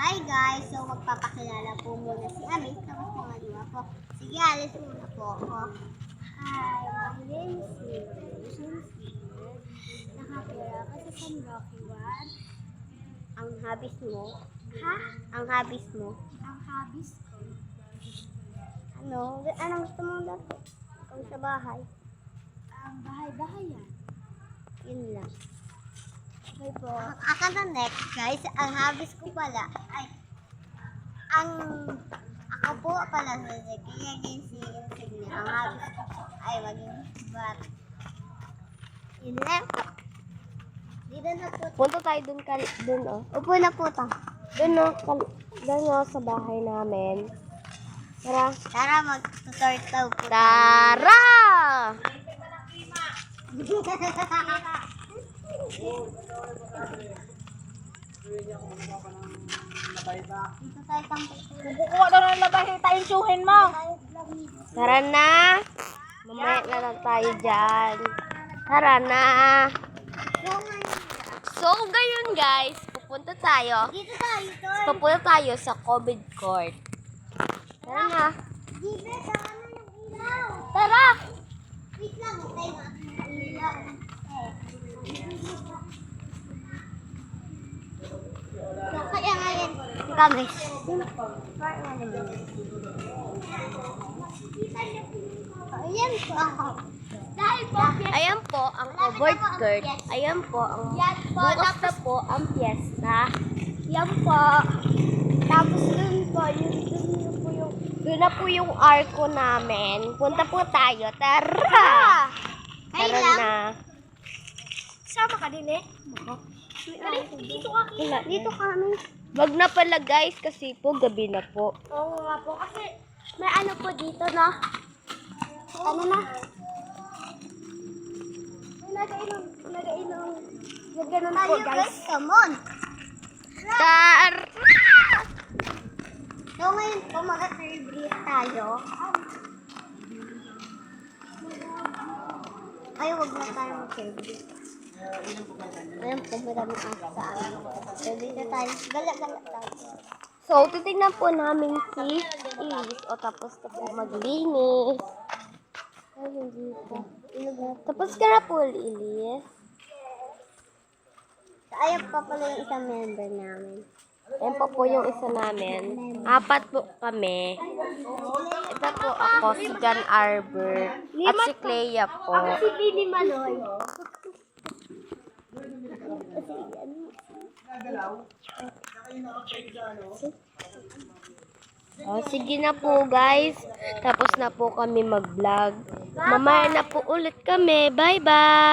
Hi guys! So magpapakilala po muna si Amit. Tapos pangalawa po. Sige, alis muna po ako. Hi, my name is Sid. Nakatira ka sa San Roque 1. Ang hobbies mo? Ha? Ang hobbies mo? Ang hobbies ko? Anong gusto mong dapat? Ikaw sa bahay? Ang bahay-bahay yan. Yun lang. Okay po. Ako na next guys. Ang hobbies ko pala ay ako po pala sa kaya din si Insignia. Ang hobbies ko po ay maging bat. Yun lang. Dito na po. Punta tayo dun oh. Upo na po ta. Dun oh, sa bahay namin. Tara. Tara mag-start daw po. Tara! Dito tayo tampo. Kukuha daw ng labay, tayong suhin mo. Tara na. Mamaya na lang tayo dyan. Tara na. So, ngayon guys, pupunta tayo. Dito tayo, tol. Pupunta tayo sa COVID court. Tara na. Dito, tama yung ilaw. Tara! Wait lang, okay na. Ilaw. So, kaya ngayon, kami. Ayan po ako. Dahil po, Ayan po ang covered court. Ayan po ang bukas na po ang piyesta. yan po. Tapos dun po, Doon na po yung arko namin. Punta po tayo. Tara! Ay Tara lang. na. Sama ka din eh. Dito ka. Dito kami. Wag na pala guys kasi po gabi na po. Oo nga po. Kasi may ano po dito, no? Ano na? May nagainom. Ganun po, guys. Come on. Tara! So ngayon po, mag-celebrate tayo. Ay, wag na tayo mag-celebrate. Ayan po, maraming asa sa amin. Celebrate na tayo. Gala-gala tayo. So, titignan po namin si Iris o tapos na po maglinis. Ay, hindi po. Tapos ka na po, Iris. So, ayan pa pala yung isang member namin. Ayan po po yung isa namin. 4 po kami. Ito po ako, si John Arbor. At si Clea po. Si Billy Maloy. Sige na po guys. Tapos na po kami mag-vlog. Mamaya na po ulit kami. Bye-bye!